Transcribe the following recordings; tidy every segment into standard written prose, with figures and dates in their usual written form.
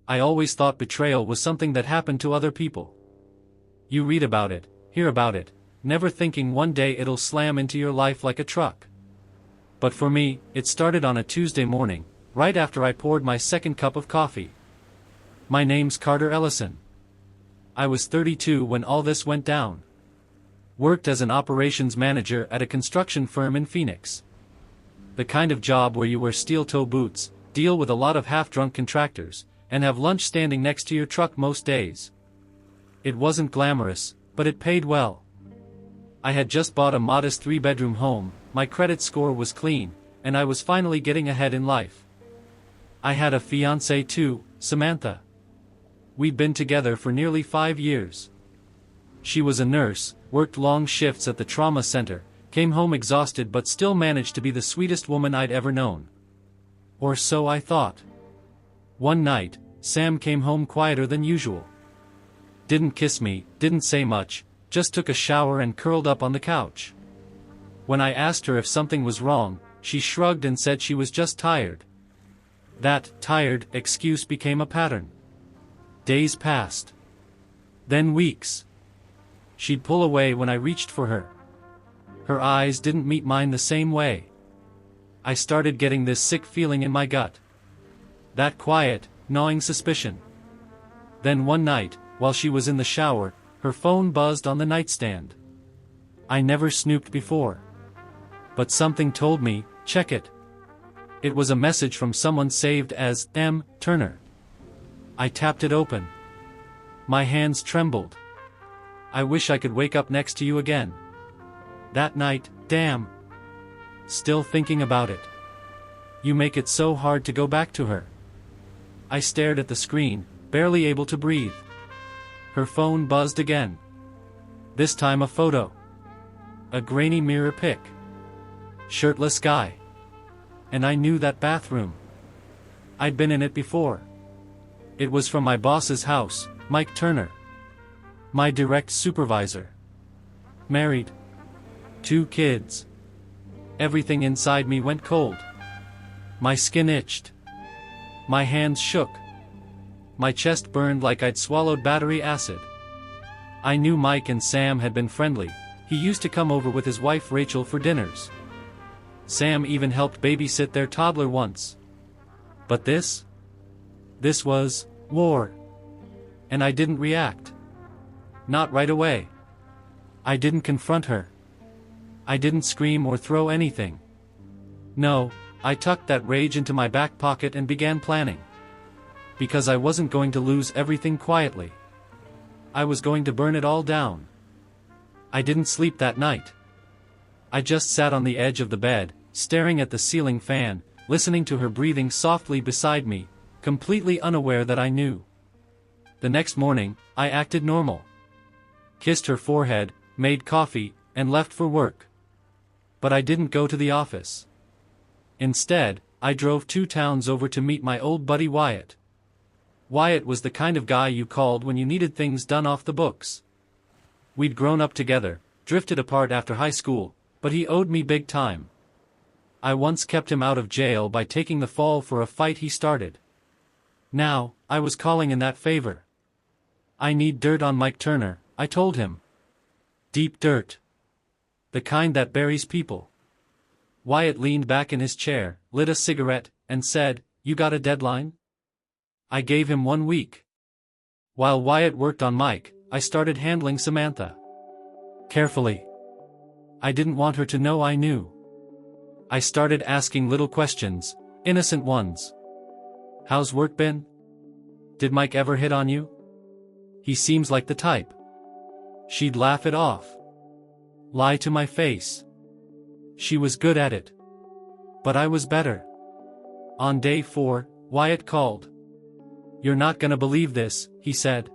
I always thought betrayal was something that happened to other people. You read about it, hear about it, never thinking one day it'll slam into your life like a truck. But for me, it started on a Tuesday morning, right after I poured my second cup of coffee. My name's Carter Ellison. I was 32 when all this went down. Worked as an operations manager at a construction firm in Phoenix. The kind of job where you wear steel-toe boots, deal with a lot of half-drunk contractors, and have lunch standing next to your truck most days. It wasn't glamorous, but it paid well. I had just bought a modest 3-bedroom home, my credit score was clean, and I was finally getting ahead in life. I had a fiancée too, Samantha. We'd been together for nearly 5 years. She was a nurse, worked long shifts at the trauma center, came home exhausted but still managed to be the sweetest woman I'd ever known. Or so I thought. One night, Sam came home quieter than usual. Didn't kiss me, didn't say much, just took a shower and curled up on the couch. When I asked her if something was wrong, she shrugged and said she was just tired. That tired excuse became a pattern. Days passed. Then weeks. She'd pull away when I reached for her. Her eyes didn't meet mine the same way. I started getting this sick feeling in my gut. That quiet, gnawing suspicion. Then one night, while she was in the shower, her phone buzzed on the nightstand. I never snooped before. But something told me, check it. It was a message from someone saved as M. Turner. I tapped it open. My hands trembled. I wish I could wake up next to you again. That night, damn. Still thinking about it. You make it so hard to go back to her. I stared at the screen, barely able to breathe. Her phone buzzed again. This time a photo. A grainy mirror pic. Shirtless guy. And I knew that bathroom. I'd been in it before. It was from my boss's house, Mike Turner. My direct supervisor. Married. 2 kids. Everything inside me went cold. My skin itched. My hands shook. My chest burned like I'd swallowed battery acid. I knew Mike and Sam had been friendly. He used to come over with his wife Rachel for dinners. Sam even helped babysit their toddler once. But this? This was war. And I didn't react. Not right away. I didn't confront her. I didn't scream or throw anything. No, I tucked that rage into my back pocket and began planning. Because I wasn't going to lose everything quietly. I was going to burn it all down. I didn't sleep that night. I just sat on the edge of the bed, staring at the ceiling fan, listening to her breathing softly beside me, completely unaware that I knew. The next morning, I acted normal. Kissed her forehead, made coffee, and left for work. But I didn't go to the office. Instead, I drove 2 towns over to meet my old buddy Wyatt. Wyatt was the kind of guy you called when you needed things done off the books. We'd grown up together, drifted apart after high school, but he owed me big time. I once kept him out of jail by taking the fall for a fight he started. Now, I was calling in that favor. I need dirt on Mike Turner, I told him. Deep dirt. The kind that buries people. Wyatt leaned back in his chair, lit a cigarette, and said, "You got a deadline?" I gave him 1 week. While Wyatt worked on Mike, I started handling Samantha. Carefully. I didn't want her to know I knew. I started asking little questions, innocent ones. How's work been? Did Mike ever hit on you? He seems like the type. She'd laugh it off. Lie to my face. She was good at it. But I was better. On day 4, Wyatt called. "You're not gonna believe this," he said.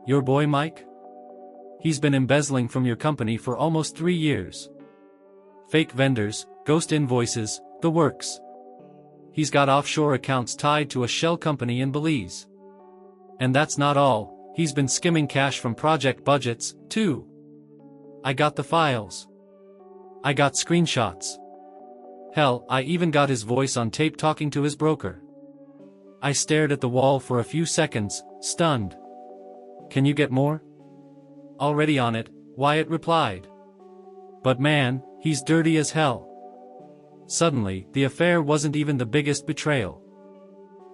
"Your boy Mike? He's been embezzling from your company for almost 3 years. Fake vendors, ghost invoices, the works. He's got offshore accounts tied to a shell company in Belize. And that's not all, he's been skimming cash from project budgets, too. I got the files. I got screenshots. Hell, I even got his voice on tape talking to his broker. I stared at the wall for a few seconds, stunned. "Can you get more?" "Already on it," Wyatt replied. "But man, he's dirty as hell." Suddenly, the affair wasn't even the biggest betrayal.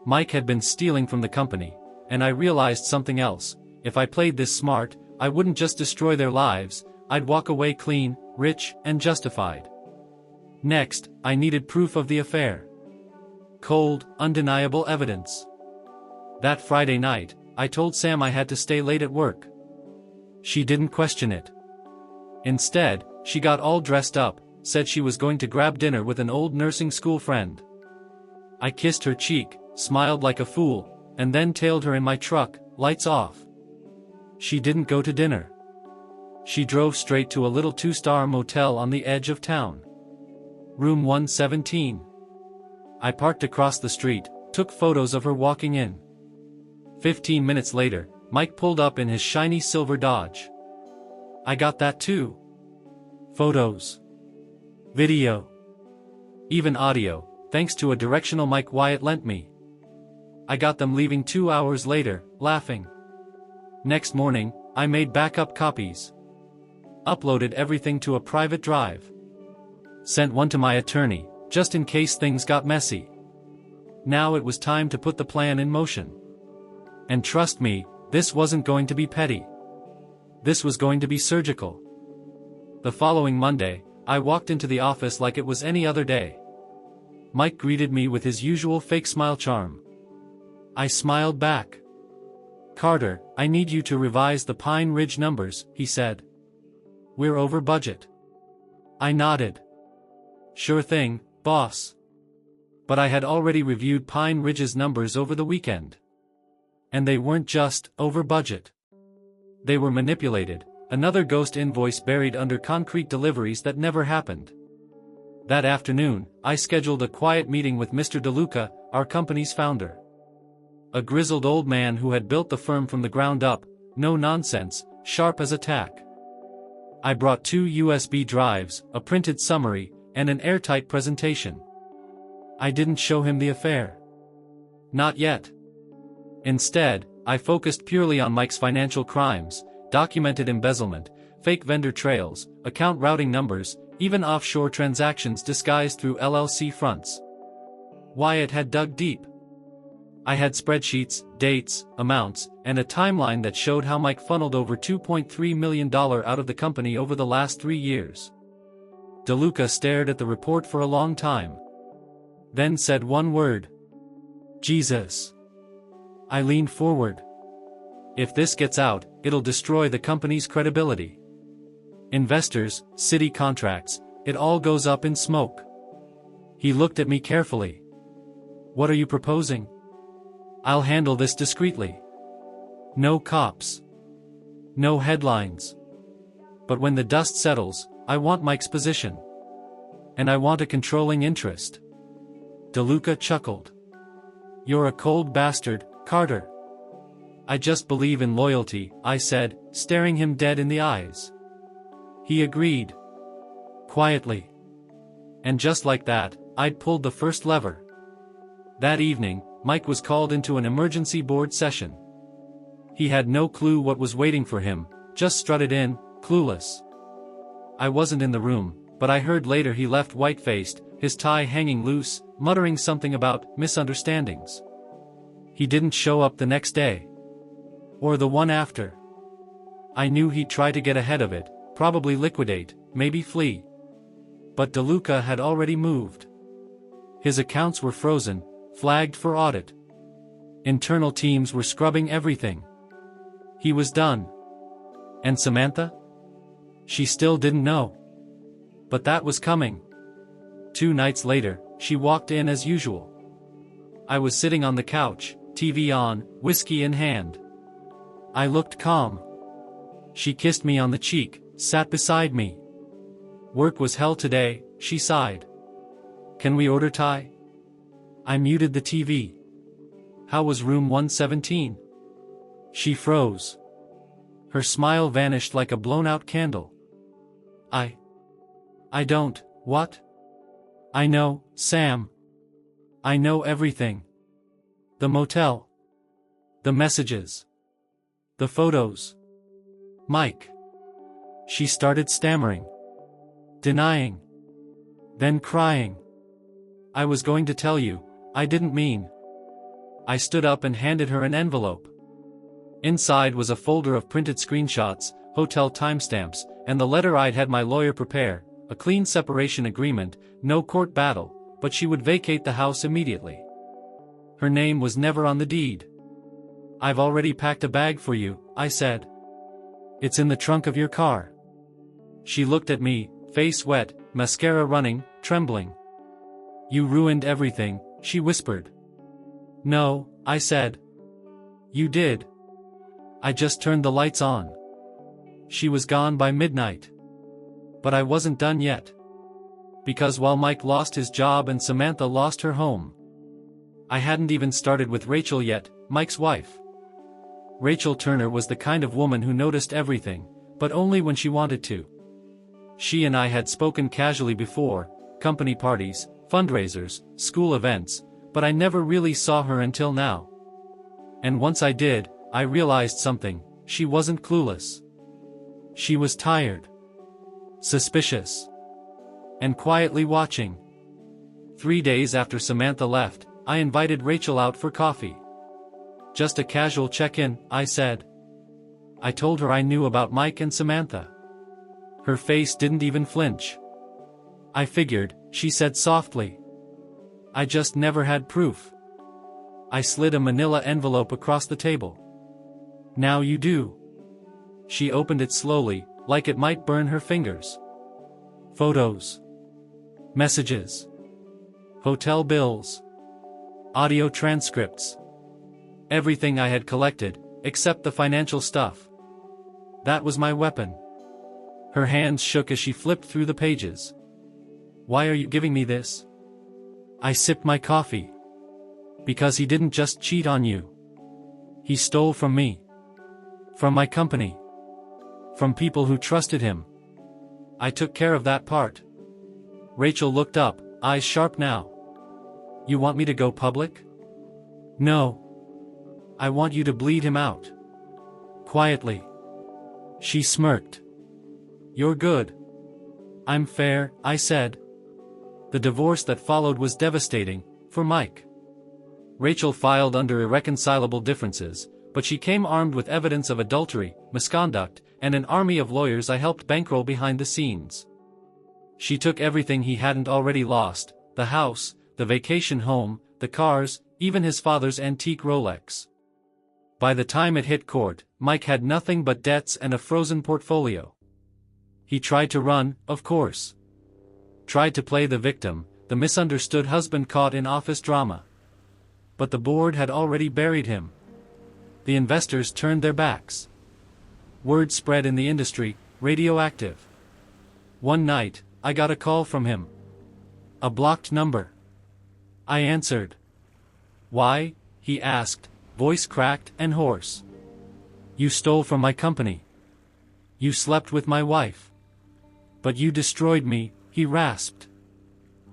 Mike had been stealing from the company, and I realized something else. If I played this smart, I wouldn't just destroy their lives, I'd walk away clean, rich, and justified. Next, I needed proof of the affair. Cold, undeniable evidence. That Friday night, I told Sam I had to stay late at work. She didn't question it. Instead, she got all dressed up, said she was going to grab dinner with an old nursing school friend. I kissed her cheek, smiled like a fool, and then tailed her in my truck, lights off. She didn't go to dinner. She drove straight to a little 2-star motel on the edge of town. Room 117. I parked across the street, took photos of her walking in. 15 minutes later, Mike pulled up in his shiny silver Dodge. I got that too. Photos. Video. Even audio, thanks to a directional mic Wyatt lent me. I got them leaving 2 hours later, laughing. Next morning, I made backup copies. Uploaded everything to a private drive. Sent one to my attorney, just in case things got messy. Now it was time to put the plan in motion. And trust me, this wasn't going to be petty. This was going to be surgical. The following Monday, I walked into the office like it was any other day. Mike greeted me with his usual fake smile charm. I smiled back. "Carter, I need you to revise the Pine Ridge numbers," he said. "We're over budget." I nodded. "Sure thing, boss." But I had already reviewed Pine Ridge's numbers over the weekend. And they weren't just over budget. They were manipulated, another ghost invoice buried under concrete deliveries that never happened. That afternoon, I scheduled a quiet meeting with Mr. DeLuca, our company's founder. A grizzled old man who had built the firm from the ground up, no nonsense, sharp as a tack. I brought 2 USB drives, a printed summary, and an airtight presentation. I didn't show him the affair. Not yet. Instead, I focused purely on Mike's financial crimes, documented embezzlement, fake vendor trails, account routing numbers, even offshore transactions disguised through LLC fronts. Wyatt had dug deep. I had spreadsheets, dates, amounts, and a timeline that showed how Mike funneled over $2.3 million out of the company over the last 3 years. DeLuca stared at the report for a long time. Then said one word. "Jesus." I leaned forward. "If this gets out, it'll destroy the company's credibility. Investors, city contracts, it all goes up in smoke." He looked at me carefully. "What are you proposing?" "I'll handle this discreetly. No cops. No headlines. But when the dust settles, I want Mike's position. And I want a controlling interest." DeLuca chuckled. "You're a cold bastard, Carter." "I just believe in loyalty," I said, staring him dead in the eyes. He agreed. Quietly. And just like that, I'd pulled the first lever. That evening, Mike was called into an emergency board session. He had no clue what was waiting for him, just strutted in, clueless. I wasn't in the room, but I heard later he left white-faced, his tie hanging loose, muttering something about misunderstandings. He didn't show up the next day. Or the one after. I knew he'd try to get ahead of it, probably liquidate, maybe flee. But DeLuca had already moved. His accounts were frozen, flagged for audit. Internal teams were scrubbing everything. He was done. And Samantha? She still didn't know. But that was coming. 2 nights later, she walked in as usual. I was sitting on the couch, TV on, whiskey in hand. I looked calm. She kissed me on the cheek, sat beside me. "Work was hell today," she sighed. "Can we order Thai?" I muted the TV. "How was room 117? She froze. Her smile vanished like a blown-out candle. I don't, what? I know, Sam. I know everything. The motel. The messages. The photos. Mike. She started stammering. Denying. Then crying. I was going to tell you, I didn't mean. I stood up and handed her an envelope. Inside was a folder of printed screenshots, hotel timestamps, and the letter I'd had my lawyer prepare, a clean separation agreement, no court battle, but she would vacate the house immediately. Her name was never on the deed. I've already packed a bag for you, I said. It's in the trunk of your car. She looked at me, face wet, mascara running, trembling. You ruined everything, she whispered. No, I said. You did. I just turned the lights on. She was gone by midnight. But I wasn't done yet. Because while Mike lost his job and Samantha lost her home, I hadn't even started with Rachel yet, Mike's wife. Rachel Turner was the kind of woman who noticed everything, but only when she wanted to. She and I had spoken casually before, company parties, fundraisers, school events, but I never really saw her until now. And once I did, I realized something: she wasn't clueless. She was tired, suspicious, and quietly watching. 3 days after Samantha left, I invited Rachel out for coffee. Just a casual check-in, I said. I told her I knew about Mike and Samantha. Her face didn't even flinch. I figured, she said softly. I just never had proof. I slid a manila envelope across the table. Now you do. She opened it slowly, like it might burn her fingers. Photos. Messages. Hotel bills. Audio transcripts. Everything I had collected, except the financial stuff. That was my weapon. Her hands shook as she flipped through the pages. Why are you giving me this? I sipped my coffee. Because he didn't just cheat on you. He stole from me. From my company. From people who trusted him. I took care of that part. Rachel looked up, eyes sharp now. You want me to go public? No. I want you to bleed him out. Quietly. She smirked. You're good. I'm fair, I said. The divorce that followed was devastating, for Mike. Rachel filed under irreconcilable differences, but she came armed with evidence of adultery, misconduct, and an army of lawyers I helped bankroll behind the scenes. She took everything he hadn't already lost: the house, the vacation home, the cars, even his father's antique Rolex. By the time it hit court, Mike had nothing but debts and a frozen portfolio. He tried to run, of course. Tried to play the victim, the misunderstood husband caught in office drama. But the board had already buried him. The investors turned their backs. Word spread in the industry, radioactive. One night, I got a call from him. A blocked number. I answered. Why? He asked, voice cracked and hoarse. You stole from my company. You slept with my wife. But you destroyed me, he rasped.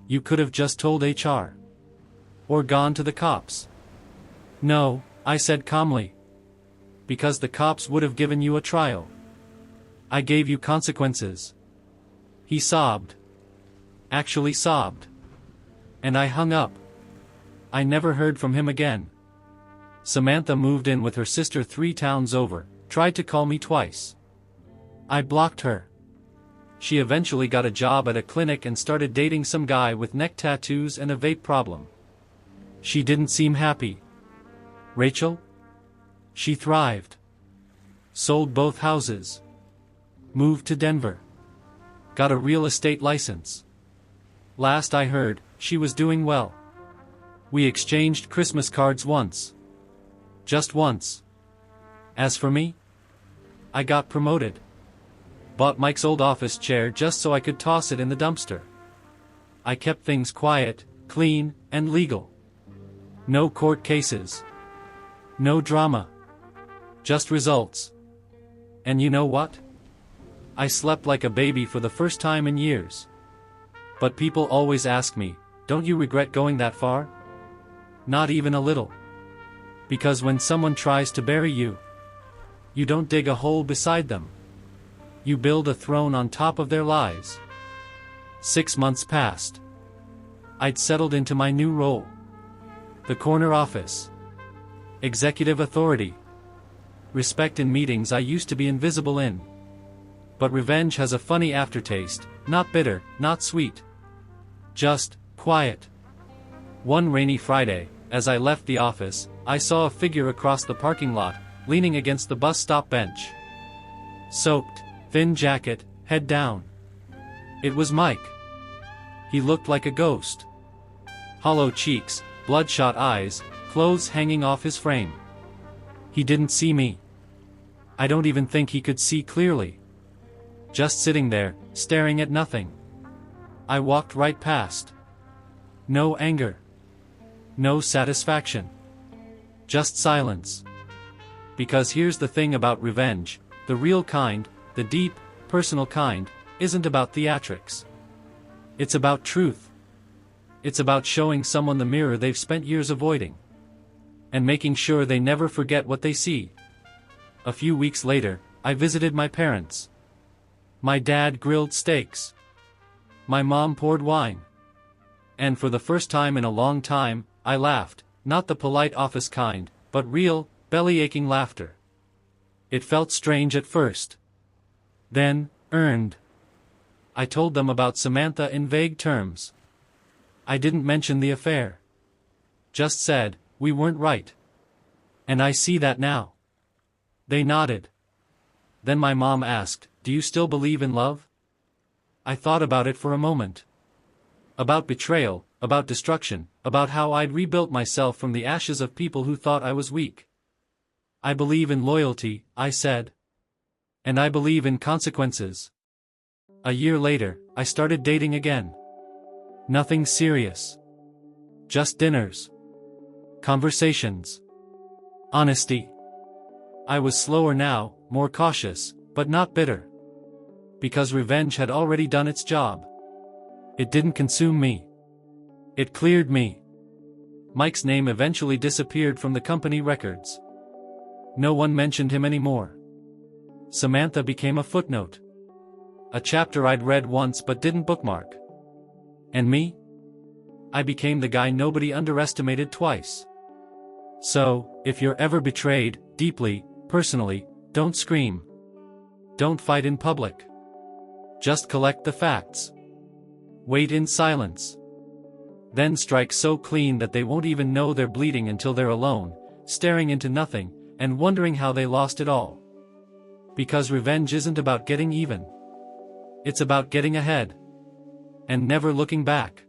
You could have just told HR. Or gone to the cops. No, I said calmly. Because the cops would have given you a trial. I gave you consequences. He sobbed. Actually sobbed. And I hung up. I never heard from him again. Samantha moved in with her sister 3 towns over, tried to call me twice. I blocked her. She eventually got a job at a clinic and started dating some guy with neck tattoos and a vape problem. She didn't seem happy. Rachel? She thrived. Sold both houses. Moved to Denver. Got a real estate license. Last I heard, she was doing well. We exchanged Christmas cards once. Just once. As for me, I got promoted. Bought Mike's old office chair just so I could toss it in the dumpster. I kept things quiet, clean, and legal. No court cases. No drama. Just results. And you know what? I slept like a baby for the first time in years. But people always ask me, don't you regret going that far? Not even a little. Because when someone tries to bury you, you don't dig a hole beside them. You build a throne on top of their lives. 6 months passed. I'd settled into my new role. The corner office. Executive authority. Respect in meetings I used to be invisible in. But revenge has a funny aftertaste, not bitter, not sweet. Just quiet. One rainy Friday, as I left the office, I saw a figure across the parking lot, leaning against the bus stop bench. Soaked, thin jacket, head down. It was Mike. He looked like a ghost. Hollow cheeks, bloodshot eyes, clothes hanging off his frame. He didn't see me. I don't even think he could see clearly. Just sitting there, staring at nothing. I walked right past. No anger. No satisfaction. Just silence. Because here's the thing about revenge, the real kind, the deep, personal kind, isn't about theatrics. It's about truth. It's about showing someone the mirror they've spent years avoiding. And making sure they never forget what they see. A few weeks later, I visited my parents. My dad grilled steaks. My mom poured wine. And for the first time in a long time, I laughed, not the polite office kind, but real, belly-aching laughter. It felt strange at first. Then, earned. I told them about Samantha in vague terms. I didn't mention the affair. Just said, we weren't right. And I see that now. They nodded. Then my mom asked, do you still believe in love? I thought about it for a moment. About betrayal, about destruction, about how I'd rebuilt myself from the ashes of people who thought I was weak. I believe in loyalty, I said. And I believe in consequences. A year later, I started dating again. Nothing serious. Just dinners. Conversations. Honesty. I was slower now, more cautious, but not bitter. Because revenge had already done its job. It didn't consume me. It cleared me. Mike's name eventually disappeared from the company records. No one mentioned him anymore. Samantha became a footnote. A chapter I'd read once but didn't bookmark. And me? I became the guy nobody underestimated twice. So, if you're ever betrayed, deeply, personally, don't scream. Don't fight in public. Just collect the facts. Wait in silence. Then strike so clean that they won't even know they're bleeding until they're alone, staring into nothing, and wondering how they lost it all. Because revenge isn't about getting even. It's about getting ahead. And never looking back.